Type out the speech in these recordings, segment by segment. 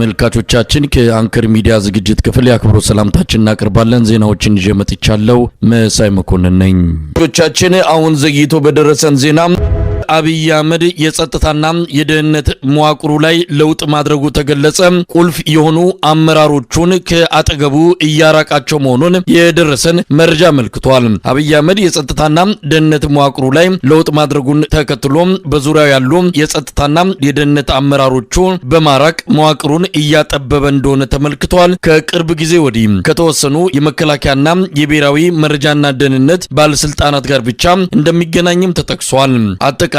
መልካቾቻችን ከአንከር ሚዲያ ዝግጅት ክፍል ያክብሮ ሰላምታችንን እናቀርባለን። ዜናዎችን ይዤ መጥቻለሁ። መሳይ መኮንን ነኝ። ቻችን አሁን ዘግይቶ በደረሰን ዜና አብይ አህመድ የጸጥታና የደህንነት መዋቅሩ ላይ ለውጥ ማድረጉ ተገለጸ። ቁልፍ የሆኑ አመራሮቹን ከአጠገቡ እያራቃቸው መሆኑን የደረሰን መረጃ አመልክቷል። አብይ አህመድ የጸጥታና ደህንነት መዋቅሩ ላይ ለውጥ ማድረጉን ተከትሎ በዙሪያው ያሉ የጸጥታና የደህንነት አመራሮቹ በማራቅ መዋቅሩን እያጠበበ እንደሆነ ተመልክቷል። ከቅርብ ጊዜ ወዲህ ከተወሰኑ የመከላከያና የብሔራዊ መረጃና ደህንነት ባለስልጣናት ጋር ብቻ እንደሚገናኝም ተጠቅሷል።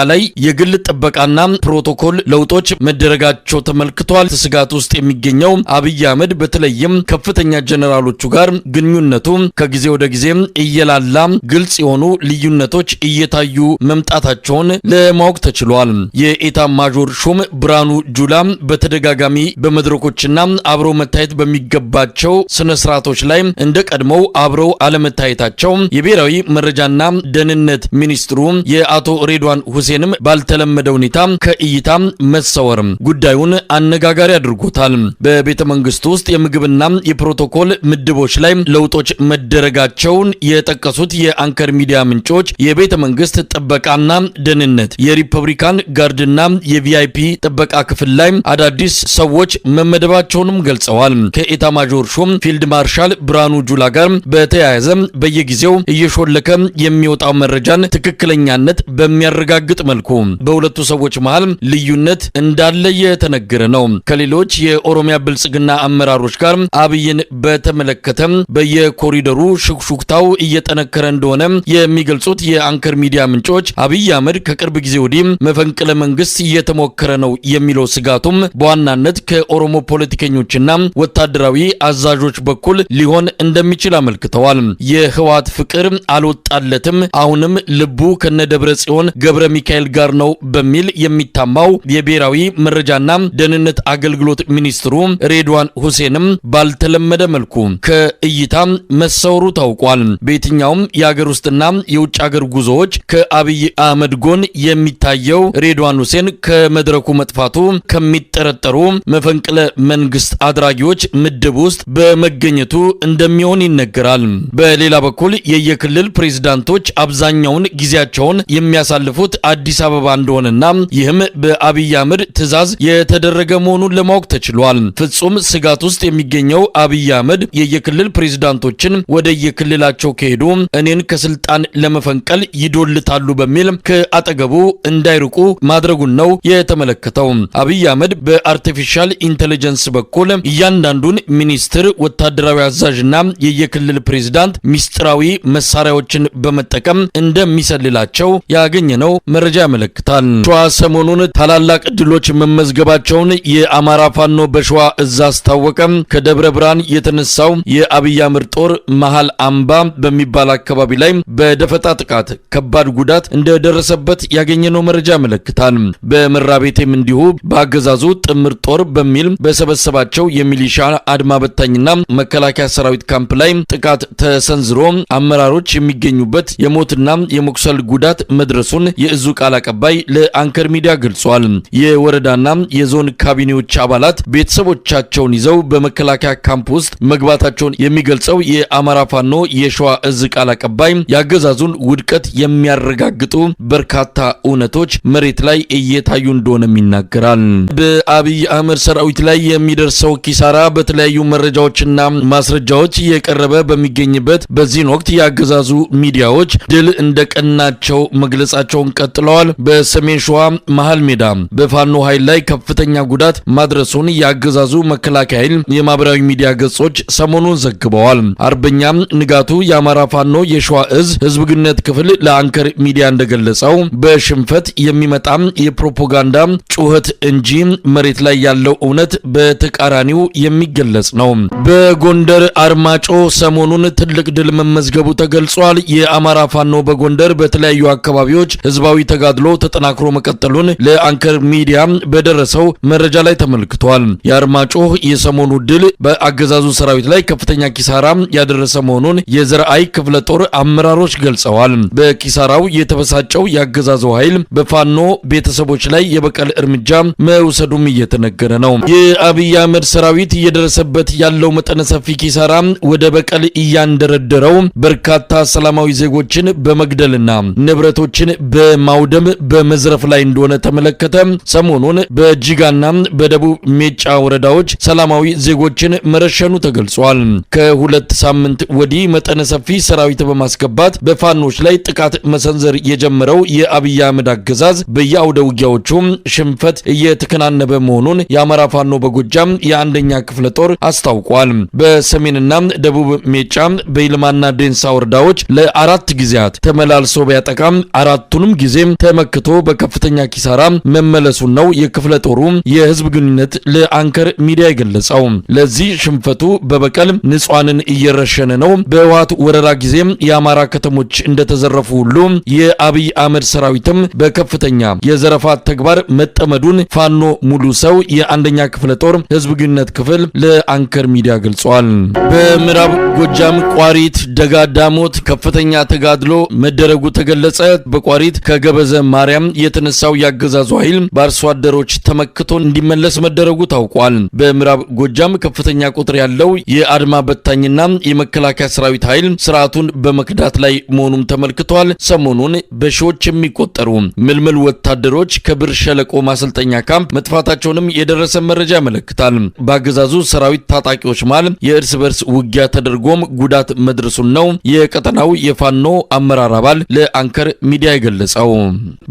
ላይ የግል ጥበቃና ፕሮቶኮል ለውጦች መደረጋቸው ተመልክቷል። ስጋት ውስጥ የሚገኘው አብይ አህመድ በተለይም ከፍተኛ ጀነራሎቹ ጋር ግንኙነቱ ከጊዜ ወደ ጊዜ እየላላ ግልጽ የሆኑ ልዩነቶች እየታዩ መምጣታቸውን ለማወቅ ተችሏል። የኤታ ማጆር ሹም ብርሃኑ ጁላ በተደጋጋሚ በመድረኮችና አብረው መታየት በሚገባቸው ስነ ስርዓቶች ላይ እንደ ቀድሞው አብረው አለመታየታቸው የብሔራዊ መረጃና ደህንነት ሚኒስትሩ የአቶ ሬድዋን ሁሴንም ባልተለመደ ሁኔታ ከእይታ መሰወር ጉዳዩን አነጋጋሪ አድርጎታል። በቤተ መንግስቱ ውስጥ የምግብና የፕሮቶኮል ምድቦች ላይ ለውጦች መደረጋቸውን የጠቀሱት የአንከር ሚዲያ ምንጮች የቤተ መንግስት ጥበቃና ደህንነት የሪፐብሊካን ጋርድና የቪአይፒ ጥበቃ ክፍል ላይ አዳዲስ ሰዎች መመደባቸውንም ገልጸዋል። ከኤታ ማጆር ሹም ፊልድ ማርሻል ብርሃኑ ጁላ ጋር በተያያዘ በየጊዜው እየሾለከ የሚወጣው መረጃን ትክክለኛነት በሚያረጋግጥ መልኩ በሁለቱ ሰዎች መሃል ልዩነት እንዳለ የተነገረ ነው። ከሌሎች የኦሮሚያ ብልጽግና አመራሮች ጋር አብይን በተመለከተ በየኮሪደሩ ሹክሹክታው እየጠነከረ እንደሆነ የሚገልጹት የአንከር ሚዲያ ምንጮች አብይ አህመድ ከቅርብ ጊዜ ወዲህ መፈንቅለ መንግስት እየተሞከረ ነው የሚለው ስጋቱም በዋናነት ከኦሮሞ ፖለቲከኞችና ወታደራዊ አዛዦች በኩል ሊሆን እንደሚችል አመልክተዋል። የህወሓት ፍቅር አልወጣለትም፣ አሁንም ልቡ ከነደብረ ጽዮን ገብረ ሚካኤል ጋር ነው በሚል የሚታማው የብሔራዊ መረጃና ደህንነት አገልግሎት ሚኒስትሩ ሬድዋን ሁሴንም ባልተለመደ መልኩ ከእይታ መሰወሩ ታውቋል። በየትኛውም የሀገር ውስጥና የውጭ ሀገር ጉዞዎች ከአብይ አህመድ ጎን የሚታየው ሬድዋን ሁሴን ከመድረኩ መጥፋቱ ከሚጠረጠሩ መፈንቅለ መንግስት አድራጊዎች ምድብ ውስጥ በመገኘቱ እንደሚሆን ይነገራል። በሌላ በኩል የየክልል ፕሬዝዳንቶች አብዛኛውን ጊዜያቸውን የሚያሳልፉት አዲስ አበባ እንደሆነና ይህም በአብይ አህመድ ትዕዛዝ የተደረገ መሆኑን ለማወቅ ተችሏል። ፍጹም ስጋት ውስጥ የሚገኘው አብይ አህመድ የየክልል ፕሬዝዳንቶችን ወደ የክልላቸው ከሄዱ እኔን ከስልጣን ለመፈንቀል ይዶልታሉ በሚል ከአጠገቡ እንዳይርቁ ማድረጉን ነው የተመለከተው። አብይ አህመድ በአርቲፊሻል ኢንተለጀንስ በኩል እያንዳንዱን ሚኒስትር፣ ወታደራዊ አዛዥና የየክልል ፕሬዝዳንት ሚስጥራዊ መሳሪያዎችን በመጠቀም እንደሚሰልላቸው ያገኘነው መረጃ ያመለክታል። ሸዋ ሰሞኑን ታላላቅ ድሎች መመዝገባቸውን የአማራ ፋኖ በሸዋ እዝ አስታወቀ። ከደብረ ብርሃን የተነሳው የአብይ አህመድ ጦር መሃል አምባ በሚባል አካባቢ ላይ በደፈጣ ጥቃት ከባድ ጉዳት እንደደረሰበት ያገኘነው መረጃ ያመለክታል። በመራቤቴም እንዲሁ በአገዛዙ ጥምር ጦር በሚል በሰበሰባቸው የሚሊሻ አድማ በታኝና መከላከያ ሰራዊት ካምፕ ላይ ጥቃት ተሰንዝሮ አመራሮች የሚገኙበት የሞትና የመቁሰል ጉዳት መድረሱን የእዙ ቃል አቀባይ ለአንከር ሚዲያ ገልጿል። የወረዳና የዞን ካቢኔዎች አባላት ቤተሰቦቻቸውን ይዘው በመከላከያ ካምፕ ውስጥ መግባታቸውን የሚገልጸው የአማራ ፋኖ የሸዋ እዝ ቃል አቀባይ ያገዛዙን ውድቀት የሚያረጋግጡ በርካታ እውነቶች መሬት ላይ እየታዩ እንደሆነም ይናገራል። በአብይ አህመድ ሰራዊት ላይ የሚደርሰው ኪሳራ በተለያዩ መረጃዎችና ማስረጃዎች እየቀረበ በሚገኝበት በዚህን ወቅት ያገዛዙ ሚዲያዎች ድል እንደቀናቸው መግለጻቸውን ቀጥለዋል። በሰሜን ሸዋ መሃል ሜዳ በፋኖ ኃይል ላይ ከፍተኛ ጉዳት ማድረሱን ያገዛዙ መከላከያ ኃይል የማህበራዊ ሚዲያ ገጾች ሰሞኑን ዘግበዋል። አርበኛ ንጋቱ የአማራ ፋኖ የሸዋ እዝ ህዝብ ግንኙነት ክፍል ለአንከር ሚዲያ እንደገለጸው በሽንፈት የሚመጣ የፕሮፓጋንዳ ጩኸት እንጂ መሬት ላይ ያለው እውነት በተቃራኒው የሚገለጽ ነው። በጎንደር አርማጮ ሰሞኑን ትልቅ ድል መመዝገቡ ተገልጿል። የአማራ ፋኖ በጎንደር በተለያዩ አካባቢዎች ህዝባዊ ተጋድሎ ተጠናክሮ መቀጠሉን ለአንከር ሚዲያ በደረሰው መረጃ ላይ ተመልክቷል። የአርማጭሆ የሰሞኑ ድል በአገዛዙ ሰራዊት ላይ ከፍተኛ ኪሳራ ያደረሰ መሆኑን የዘርአይ ክፍለ ጦር አመራሮች ገልጸዋል። በኪሳራው የተበሳጨው የአገዛዙ ኃይል በፋኖ ቤተሰቦች ላይ የበቀል እርምጃ መውሰዱም እየተነገረ ነው። የአብይ አህመድ ሰራዊት እየደረሰበት ያለው መጠነ ሰፊ ኪሳራ ወደ በቀል እያንደረደረው በርካታ ሰላማዊ ዜጎችን በመግደልና ንብረቶችን በማውደም በመዝረፍ ላይ እንደሆነ ተመለከተ። ሰሞኑን በጂጋና በደቡብ ሜጫ ወረዳዎች ሰላማዊ ዜጎችን መረሸኑ ተገልጿል። ከሁለት ሳምንት ወዲህ መጠነ ሰፊ ሰራዊት በማስገባት በፋኖች ላይ ጥቃት መሰንዘር የጀመረው የአብይ አህመድ አገዛዝ በየአውደ ውጊያዎቹ ሽንፈት እየተከናነበ መሆኑን የአማራ ፋኖ በጎጃም የአንደኛ ክፍለ ጦር አስታውቋል። በሰሜንና ደቡብ ሜጫ በይልማና ዴንሳ ወረዳዎች ለአራት ጊዜያት ተመላልሶ ቢያጠቃም አራቱንም ጊዜ ተመክቶ በከፍተኛ ኪሳራ መመለሱን ነው የክፍለ ጦሩ የህዝብ ግንኙነት ለአንከር ሚዲያ የገለጸው። ለዚህ ሽንፈቱ በበቀል ንጹሃንን እየረሸነ ነው። በህወሓት ወረራ ጊዜ የአማራ ከተሞች እንደተዘረፉ ሁሉ የአብይ አህመድ ሰራዊትም በከፍተኛ የዘረፋ ተግባር መጠመዱን ፋኖ ሙሉ ሰው የአንደኛ ክፍለ ጦር ህዝብ ግንኙነት ክፍል ለአንከር ሚዲያ ገልጿል። በምዕራብ ጎጃም ቋሪት ደጋዳሞት ከፍተኛ ተጋድሎ መደረጉ ተገለጸ። በቋሪት ከገበዘ ማርያም የተነሳው ያገዛዙ ኃይል በአርሶ አደሮች ተመክቶ እንዲመለስ መደረጉ ታውቋል። በምዕራብ ጎጃም ከፍተኛ ቁጥር ያለው የአድማ በታኝና የመከላከያ ሰራዊት ኃይል ስርዓቱን በመክዳት ላይ መሆኑም ተመልክቷል። ሰሞኑን በሺዎች የሚቆጠሩ ምልምል ወታደሮች ከብር ሸለቆ ማሰልጠኛ ካምፕ መጥፋታቸውንም የደረሰ መረጃ ያመለክታል። በአገዛዙ ሰራዊት ታጣቂዎች መሃል የእርስ በርስ ውጊያ ተደርጎም ጉዳት መድረሱን ነው የቀጠናው የፋኖ አመራር አባል ለአንከር ሚዲያ የገለጸው።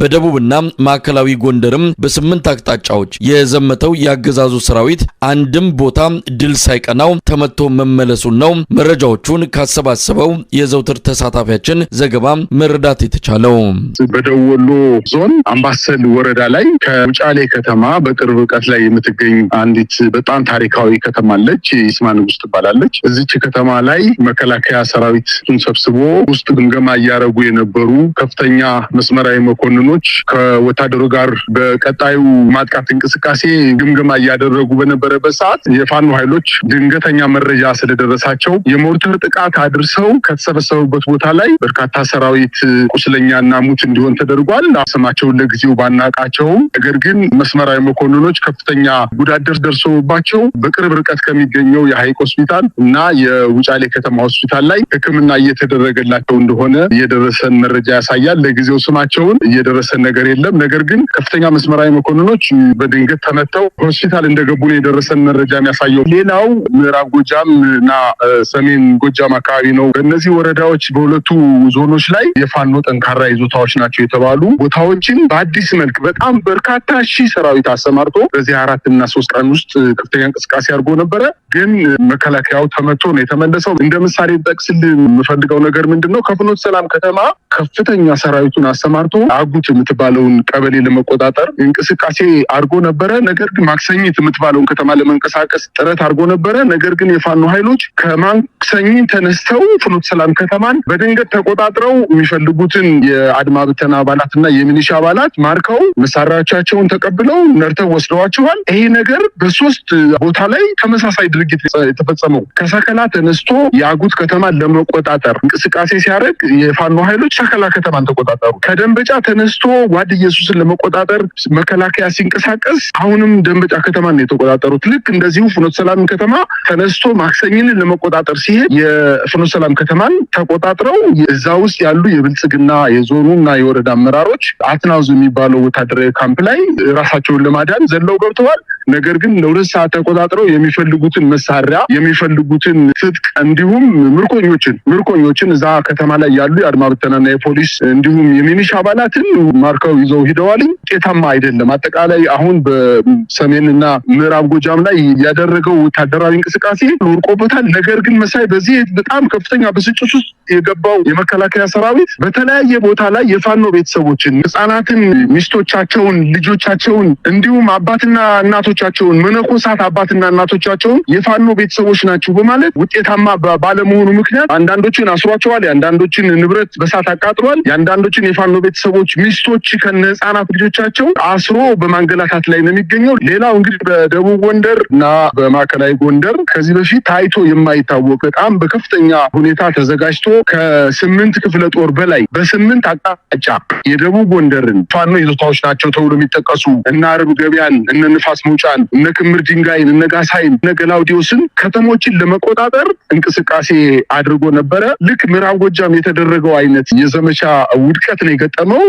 በደቡብና ማዕከላዊ ጎንደርም በ8 አቅጣጫዎች የዘመተው የአገዛዙ ሰራዊት አንድም ቦታ ድል ሳይቀናው ተመቶ መመለሱን ነው መረጃዎቹን ካሰባሰበው የዘውትር ተሳታፊያችን ዘገባ መረዳት የተቻለው። በደቡብ ወሎ ዞን አምባሰል ወረዳ ላይ ከውጫሌ ከተማ በቅርብ ርቀት ላይ የምትገኝ አንዲት በጣም ታሪካዊ ከተማ አለች። ይስማ ንጉስ ትባላለች። እዚች ከተማ ላይ መከላከያ ሰራዊትን ሰብስቦ ውስጥ ግምገማ እያደረጉ የነበሩ ከፍተኛ መስመራዊ መኮንኖች ከወታደሩ ጋር በቀጣዩ ማጥቃት እንቅስቃሴ ግምገማ እያደረጉ በነበረበት ሰዓት የፋኖ ኃይሎች ድንገተኛ መረጃ ስለደረሳቸው የሞርተር ጥቃት አድርሰው ከተሰበሰቡበት ቦታ ላይ በርካታ ሰራዊት ቁስለኛና ሙት እንዲሆን ተደርጓል። ስማቸውን ለጊዜው ባናቃቸውም ነገር ግን መስመራዊ መኮንኖች ከፍተኛ ጉዳት ደርሶባቸው በቅርብ ርቀት ከሚገኘው የሐይቅ ሆስፒታል እና የውጫሌ ከተማ ሆስፒታል ላይ ሕክምና እየተደረገላቸው እንደሆነ የደረሰን መረጃ ያሳያል። ለጊዜው ስማቸውን እየደረሰን ነገር የለም። ነገር ግን ከፍተኛ መስመራዊ መኮንኖች በድንገት ተመተው ሆስፒታል እንደገቡ ነው የደረሰን መረጃ የሚያሳየው። ሌላው ምዕራብ ጎጃም እና ሰሜን ጎጃም አካባቢ ነው። በእነዚህ ወረዳዎች በሁለቱ ዞኖች ላይ የፋኖ ጠንካራ ይዞታዎች ናቸው የተባሉ ቦታዎችን በአዲስ መልክ በጣም በርካታ ሺህ ሰራዊት አሰማርቶ በዚህ 4 እና 3 ቀን ውስጥ ከፍተኛ እንቅስቃሴ አድርጎ ነበረ። ግን መከላከያው ተመቶ ነው የተመለሰው። እንደ ምሳሌ ጠቅስል የምፈልገው ነገር ምንድነው? ከፍኖተ ሰላም ከተማ ከፍተኛ ሰራዊቱን አሰማርቶ አጉት የምትባለውን ቀበሌ ለመቆጣጠር እንቅስቃሴ አድርጎ ነበረ። ነገር ግን ማክሰኝት የምትባለውን ከተማ ለመንቀሳቀስ ጥረት አድርጎ ነበረ። ነገር ግን የፋኖ ኃይሎች ከማክሰኝት ተነስተው ፍኖተ ሰላም ከተማን በድንገት ተቆጣጥረው የሚፈልጉትን የአድማ ብተና አባላትና የሚሊሻ አባላት ማርከው መሳሪያዎቻቸውን ተቀብለው ነርተው ወስደዋቸዋል። ይሄ ነገር በሶስት ቦታ ላይ ተመሳሳይ ድርጊት የተፈጸመው ከሰከላ ተነስቶ የአጉት ከተማን ለመቆጣጠር እንቅስቃሴ ሲያደርግ የፋኖ ኃይሎች ሰከላ ከተማን ተቆጣጠሩ። ከደንበጫ ተነስቶ ዋድ ኢየሱስን ለመቆጣጠር መከላከያ ሲንቀሳቀስ አሁንም ደንበጫ ከተማን ነው የተቆጣጠሩት። ልክ እንደዚሁ ፍኖተ ሰላም ከተማ ተነስቶ ማክሰኝንን ለመቆጣጠር ሲሄድ የፍኖተ ሰላም ከተማን ተቆጣጥረው እዛ ውስጥ ያሉ የብልጽግና የዞኑና የወረዳ አመራሮች አትናውዝ የሚባለው ወታደራዊ ካምፕ ላይ ራሳቸውን ለማዳን ዘለው ገብተዋል። ነገር ግን ለሁለት ሰዓት ተቆጣጥረው የሚፈልጉትን መሳሪያ የሚፈልጉትን ትጥቅ እንዲሁም ምርኮኞችን እዛ ከተማ ላይ ያሉ የአድማ ብተናና የፖሊስ እንዲሁም የሚሊሻ አባላትን ማርከው ይዘው ሂደዋል። ውጤታማ አይደለም። አጠቃላይ አሁን በሰሜንና ምዕራብ ጎጃም ላይ ያደረገው ወታደራዊ እንቅስቃሴ ወርቆበታል። ነገር ግን መሳይ በዚህ በጣም ከፍተኛ ብስጭት ውስጥ የገባው የመከላከያ ሰራዊት በተለያየ ቦታ ላይ የፋኖ ቤተሰቦችን፣ ህጻናትን፣ ሚስቶቻቸውን፣ ልጆቻቸውን እንዲሁም አባትና እናቶ አባቶቻቸውን መነኮሳት አባትና እናቶቻቸውን የፋኖ ቤተሰቦች ናቸው በማለት ውጤታማ ባለመሆኑ ምክንያት አንዳንዶችን አስሯቸዋል፣ የአንዳንዶችን ንብረት በሳት አቃጥሏል፣ የአንዳንዶችን የፋኖ ቤተሰቦች ሚስቶች ከነ ህጻናት ልጆቻቸው አስሮ በማንገላታት ላይ ነው የሚገኘው። ሌላው እንግዲህ በደቡብ ጎንደር እና በማዕከላዊ ጎንደር ከዚህ በፊት ታይቶ የማይታወቅ በጣም በከፍተኛ ሁኔታ ተዘጋጅቶ ከ8 ክፍለ ጦር በላይ በ8 አቅጣጫ የደቡብ ጎንደርን ፋኖ ይዞታዎች ናቸው ተብሎ የሚጠቀሱ እነ አረብ ገበያን፣ እነ ንፋስ መውጫን፣ እነ ክምር ድንጋይን፣ እነ ጋሳይን፣ እነ ገላውዲዮስን ከተሞችን ለመቆጣጠር እንቅስቃሴ አድርጎ ነበረ። ልክ ምዕራብ ጎጃም የተደረገው አይነት የዘመቻ ውድቀት ነው የገጠመው።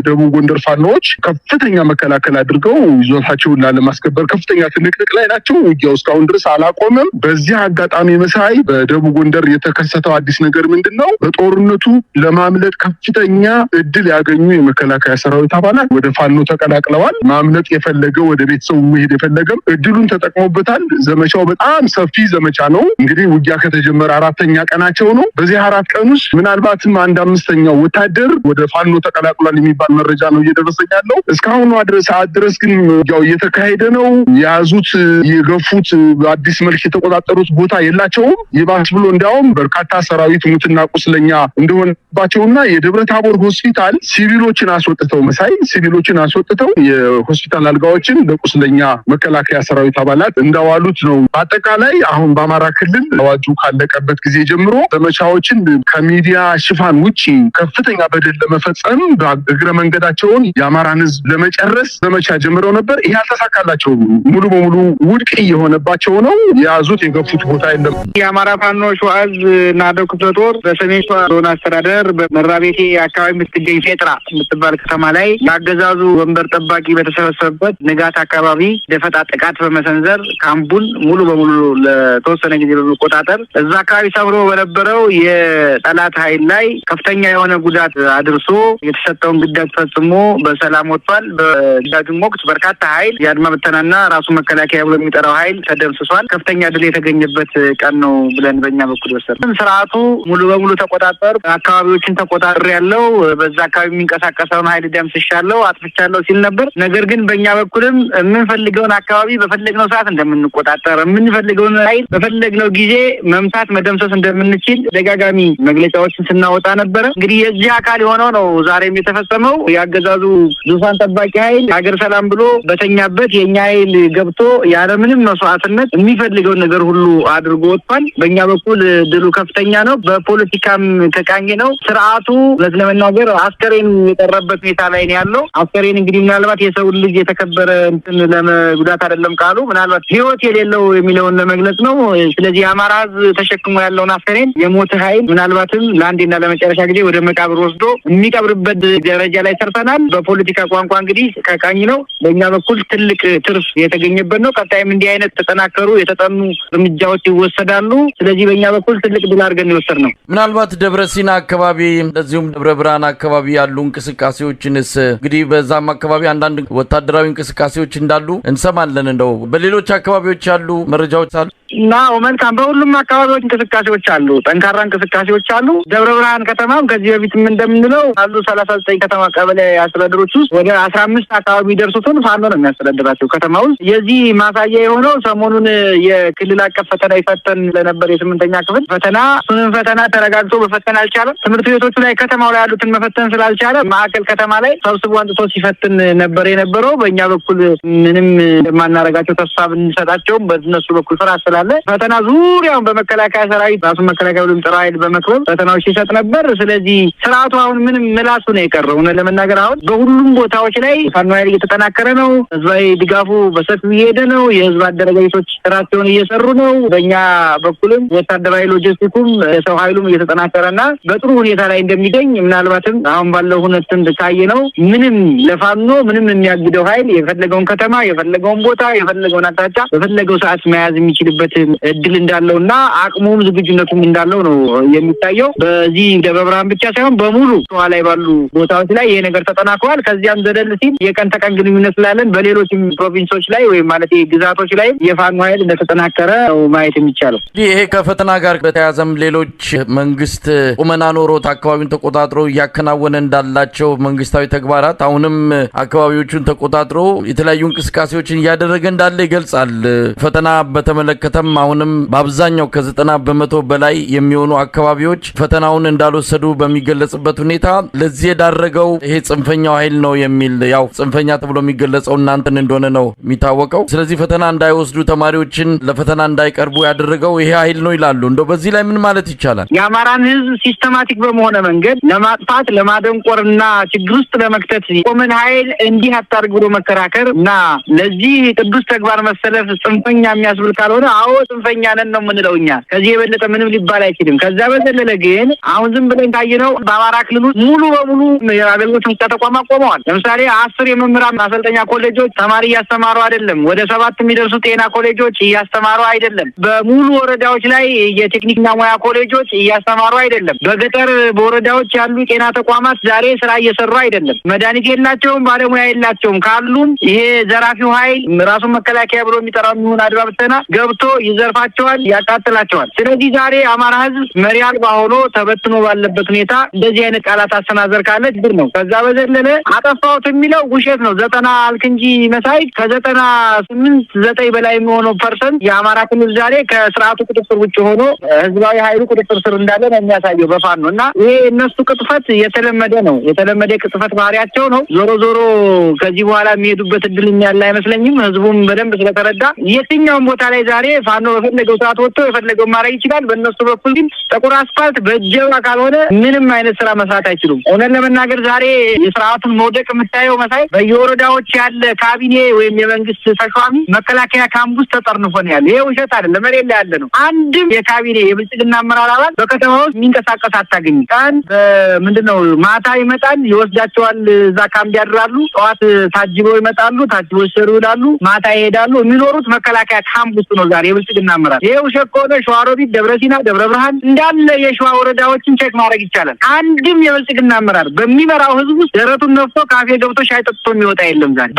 ደቡብ ጎንደር ፋኖዎች ከፍተኛ መከላከል አድርገው ይዞታቸውን ላለማስከበር ከፍተኛ ትንቅንቅ ላይ ናቸው። ውጊያው እስካሁን ድረስ አላቆመም። በዚህ አጋጣሚ መሳይ በደቡብ ጎንደር የተከሰተው አዲስ ነገር ምንድነው? በጦርነቱ ለማምለጥ ከፍተኛ እድል ያገኙ የመከላከያ ሰራዊት አባላት ወደ ፋኖ ተቀላቅለዋል። ማምለጥ የፈለገ ወደ ቤተሰቡ መሄድ የፈለገም እድሉን ተጠቅሞበታል። ዘመቻው በጣም ሰፊ ዘመቻ ነው። እንግዲህ ውጊያ ከተጀመረ 4ኛ ቀናቸው ነው። በዚህ 4 ቀን ውስጥ ምናልባትም 1/5ኛው ወታደር ወደ ፋኖ ተቀላቅሏል የሚባል መረጃ ነው እየደረሰኝ ያለው። እስካሁን ሰዓት ድረስ ግን ያው እየተካሄደ ነው። የያዙት የገፉት አዲስ መልክ የተቆጣጠሩት ቦታ የላቸውም። ይባስ ብሎ እንዲያውም በርካታ ሰራዊት ሙትና ቁስለኛ እንደሆነባቸውና የደብረ ታቦር ሆስፒታል ሲቪሎችን አስወጥተው የሆስፒታል አልጋዎችን ለቁስለኛ መከላከያ ሰራዊት አባላት እንዳዋሉት ነው። በአጠቃላይ አሁን በአማራ ክልል አዋጁ ካለቀበት ጊዜ ጀምሮ ዘመቻዎችን ከሚዲያ ሽፋን ውጪ ከፍተኛ በደል ለመፈጸም በእግረ መንገዳቸውን የአማራን ሕዝብ ለመጨረስ ዘመቻ ጀምረው ነበር። ይሄ አልተሳካላቸውም። ሙሉ በሙሉ ውድቅ የሆነባቸው ነው። የያዙት የገፉት ቦታ የለም። የአማራ ፋኖ ሸዋ ዕዝ ናደው ክፍለ ጦር በሰሜን ሸዋ ዞን አስተዳደር በመራቤቴ አካባቢ የምትገኝ ፌጥራ የምትባል ከተማ ላይ የአገዛዙ ወንበር ጠባቂ በተሰበሰበበት ንጋት አካባቢ ደፈጣ ጥቃት በመሰንዘር ካምፑን ሙሉ በሙሉ ለተወሰነ ጊዜ በመቆጣጠር እዛ አካባቢ ሰብሮ በነበረው የጠላት ኃይል ላይ ከፍተኛ የሆነ ጉዳት አድርሶ የተሰጠውን ግዳጅ ፈጽሞ በሰላም ወጥቷል። በግዳጁም ወቅት በርካታ ኃይል የአድማ ብተናና ራሱ መከላከያ ብሎ የሚጠራው ኃይል ተደምስሷል። ከፍተኛ ድል የተገኘበት ቀን ነው ብለን በእኛ በኩል ወሰድን። ስርዓቱ ሙሉ በሙሉ ተቆጣጠር አካባቢዎችን ተቆጣጠር ያለው በዛ አካባቢ የሚንቀሳቀሰውን ኃይል ደምስሻለሁ፣ አጥፍቻለሁ ሲል ነበር። ነገር ግን በእኛ በኩልም የምንፈልገውን አካባቢ በፈለግነው ሰዓት እንደምንቆጣጠር፣ የምንፈልገውን ኃይል በፈለግነው ጊዜ መምታት መደምሰስ እንደምንችል ደጋጋሚ መግለጫዎችን ስናወጣ ነበረ። እንግዲህ የዚህ አካል የሆነው ነው ዛሬም የተፈጸመው። ያገዛዙ ዙፋን ጠባቂ ኃይል ሀገር ሰላም ብሎ በተኛበት የኛ ኃይል ገብቶ ያለምንም መስዋዕትነት የሚፈልገውን ነገር ሁሉ አድርጎ ወጥቷል። በእኛ በኩል ድሉ ከፍተኛ ነው። በፖለቲካም ተቃኘ ነው። ስርዓቱ ለመናገር አስከሬን የቀረበት ሁኔታ ላይ ነው ያለው። አስከሬን እንግዲህ ምናልባት የሰው ልጅ የተከበረ እንትን ለመጉዳት አይደለም ቃሉ፣ ምናልባት ህይወት የሌለው የሚለውን ለመግለጽ ነው። ስለዚህ የአማራ ህዝብ ተሸክሞ ያለውን አስከሬን የሞተ ኃይል ምናልባትም ለአንዴና ለመጨረሻ ጊዜ ወደ መቃብር ወስዶ የሚቀብርበት ደረጃ ላይ ሰርተናል። በፖለቲካ ቋንቋ እንግዲህ ከቃኝ ነው። በእኛ በኩል ትልቅ ትርፍ የተገኘበት ነው። ቀጣይም እንዲህ አይነት ተጠናከሩ የተጠኑ እርምጃዎች ይወሰዳሉ። ስለዚህ በእኛ በኩል ትልቅ ድል አድርገን የወሰድ ነው። ምናልባት ደብረ ሲና አካባቢ እንደዚሁም ደብረ ብርሃን አካባቢ ያሉ እንቅስቃሴዎችንስ እንግዲህ በዛም አካባቢ አንዳንድ ወታደራዊ እንቅስቃሴዎች እንዳሉ እንሰማለን። እንደው በሌሎች አካባቢዎች ያሉ መረጃዎች አሉ? መልካም። በሁሉም አካባቢዎች እንቅስቃሴዎች አሉ፣ ጠንካራ እንቅስቃሴዎች አሉ። ደብረ ብርሃን ከተማም ከዚህ በፊትም እንደምንለው አሉ 39 ከተማ ቀበሌ አስተዳደሮች ውስጥ ወደ 15 አካባቢ ደርሱትን ፋኖ ነው የሚያስተዳድራቸው ከተማ ውስጥ። የዚህ ማሳያ የሆነው ሰሞኑን የክልል አቀፍ ፈተና ይፈተን ለነበር የ8ኛ ክፍል ፈተና እሱንም ፈተና ተረጋግጦ መፈተን አልቻለም። ትምህርት ቤቶቹ ላይ ከተማው ላይ ያሉትን መፈተን ስላልቻለ ማዕከል ከተማ ላይ ሰብስቦ አንጥቶ ሲፈትን ነበር የነበረው። በእኛ በኩል ምንም እንደማናረጋቸው ተስፋ ብንሰጣቸውም በእነሱ በኩል ፍርሃት ስላለ ፈተና ዙሪያውን በመከላከያ ሰራዊት ራሱ መከላከያ ብሎም ጥራ ኃይል በመክበብ ፈተናዎች ሲሰጥ ነበር። ስለዚህ ስርዓቱ አሁን ምንም ምላሱ ነው የቀረው። ለመናገር አሁን በሁሉም ቦታዎች ላይ ፋኖ ኃይል እየተጠናከረ ነው። ህዝባዊ ድጋፉ በሰፊው እየሄደ ነው። የህዝብ አደረጃጀቶች ስራቸውን እየሰሩ ነው። በእኛ በኩልም ወታደራዊ ሎጂስቲኩም ሰው ኃይሉም እየተጠናከረና በጥሩ ሁኔታ ላይ እንደሚገኝ ምናልባትም አሁን ባለው ሁኔታም ታየ ነው። ምንም ለፋኖ ምንም የሚያግደው ኃይል የፈለገውን ከተማ የፈለገውን ቦታ የፈለገውን አቅጣጫ በፈለገው ሰዓት መያዝ የሚችልበት የሚያደርግበት እድል እንዳለውና አቅሙም ዝግጁነቱም እንዳለው ነው የሚታየው። በዚህ ደብረ ብርሃን ብቻ ሳይሆን በሙሉ ሸዋ ላይ ባሉ ቦታዎች ላይ ይሄ ነገር ተጠናክሯል። ከዚያም ዘለል ሲል የቀን ተቀን ግንኙነት ስላለን በሌሎችም ፕሮቪንሶች ላይ ወይም ማለት ግዛቶች ላይ የፋኖ ኃይል እንደተጠናከረ ነው ማየት የሚቻለው። ይሄ ከፈተና ጋር በተያያዘም ሌሎች መንግስት ቁመና ኖሮት አካባቢውን ተቆጣጥሮ እያከናወነ እንዳላቸው መንግስታዊ ተግባራት አሁንም አካባቢዎቹን ተቆጣጥሮ የተለያዩ እንቅስቃሴዎችን እያደረገ እንዳለ ይገልጻል። ፈተና በተመለከተም አሁንም በአብዛኛው ከ90% በላይ የሚሆኑ አካባቢዎች ፈተናውን እንዳልወሰዱ በሚገለጽበት ሁኔታ ለዚህ የዳረገው ይሄ ጽንፈኛው ኃይል ነው የሚል ያው ጽንፈኛ ተብሎ የሚገለጸው እናንተን እንደሆነ ነው የሚታወቀው። ስለዚህ ፈተና እንዳይወስዱ ተማሪዎችን ለፈተና እንዳይቀርቡ ያደረገው ይሄ ኃይል ነው ይላሉ። እንደው በዚህ ላይ ምን ማለት ይቻላል? የአማራን ህዝብ ሲስተማቲክ በመሆነ መንገድ ለማጥፋት ለማደንቆርና ችግር ውስጥ ለመክተት ቆመን ኃይል እንዲህ አታርግ ብሎ መከራከር እና ለዚህ ቅዱስ ተግባር መሰለፍ ጽንፈኛ የሚያስብል ካልሆነ አዎ ጽንፈኛ ነን ነው የምንለው እኛ። ከዚህ የበለጠ ምንም ሊባል አይችልም። ከዛ በዘለለ ግን አሁን ዝም ብለን ታየነው በአማራ ክልል ሙሉ በሙሉ የአገልግሎት መስጫ ተቋማት ቆመዋል። ለምሳሌ 10 የመምህራን ማሰልጠኛ ኮሌጆች ተማሪ እያስተማሩ አይደለም። ወደ 7 የሚደርሱ ጤና ኮሌጆች እያስተማሩ አይደለም። በሙሉ ወረዳዎች ላይ የቴክኒክና ሙያ ኮሌጆች እያስተማሩ አይደለም። በገጠር በወረዳዎች ያሉ ጤና ተቋማት ዛሬ ስራ እየሰሩ አይደለም። መድኃኒት የላቸውም፣ ባለሙያ የላቸውም። ካሉም ይሄ ዘራፊው ኃይል ራሱን መከላከያ ብሎ የሚጠራው የሚሆን አድባ ብተና ገብቶ ይዘርፋቸዋል፣ ያቃጥላቸዋል። ስለዚህ ዛሬ አማራ ህዝብ መሪ አልባ ሆኖ ተበትኖ ባለበት ሁኔታ እንደዚህ አይነት ቃላት አሰናዘር ካለ ችግር ነው። ከዛ በዘለለ አጠፋሁት የሚለው ውሸት ነው። 90 አልክ እንጂ መሳይ ከ98 9 በላይ የሚሆነው ፐርሰንት የአማራ ክልል ዛሬ ከስርዓቱ ቁጥጥር ውጭ ሆኖ ህዝባዊ ኃይሉ ቁጥጥር ስር እንዳለ ነው የሚያሳየው በፋኖ እና ይሄ እነሱ ቅጥፈት የተለመደ ነው። የተለመደ ቅጥፈት ባህሪያቸው ነው። ዞሮ ዞሮ ከዚህ በኋላ የሚሄዱበት እድል ያለ አይመስለኝም። ህዝቡም በደንብ ስለተረዳ የትኛውም ቦታ ላይ ዛሬ ፋኖ በፈለገው ሰዓት ወጥቶ የፈለገው ማድረግ ይችላል። በእነሱ በኩል ግን ጥቁር አስፋልት በእጀባ ካልሆነ ምንም አይነት ስራ መስራት አይችሉም። እውነት ለመናገር ዛሬ የስርዓቱን መውደቅ የምታየው መሳይ በየወረዳዎች ያለ ካቢኔ ወይም የመንግስት ተሿሚ መከላከያ ካምፕ ውስጥ ተጠርንፎ ነው ያለ። ይሄ ውሸት አይደለም፣ መሬት ላይ ያለ ነው። አንድም የካቢኔ የብልጽግና አመራር አባል በከተማ ውስጥ የሚንቀሳቀስ አታገኝ። ቀን ምንድነው ማታ ይመጣል፣ ይወስዳቸዋል፣ እዛ ካምፕ ያድራሉ። ጠዋት ታጅበው ይመጣሉ፣ ታጅበው ይሰሩ ይላሉ፣ ማታ ይሄዳሉ። የሚኖሩት መከላከያ ካምፕ ውስጥ ነው ዛሬ የብልጽግና አመራር። ይሄ ውሸት ከሆነ ሸዋሮቢት፣ ደብረሲና፣ ደብረ ብርሃን እንዳለ የሸዋ ወረዳዎችን ቼክ ማድረግ ይቻላል። አንድም የብልጽግና አመራር በሚመራው ህዝብ ውስጥ ደረቱን ነፍቶ ካፌ ገብቶ ሻይ ጠጥቶ የሚወጣ የለም ዛሬ።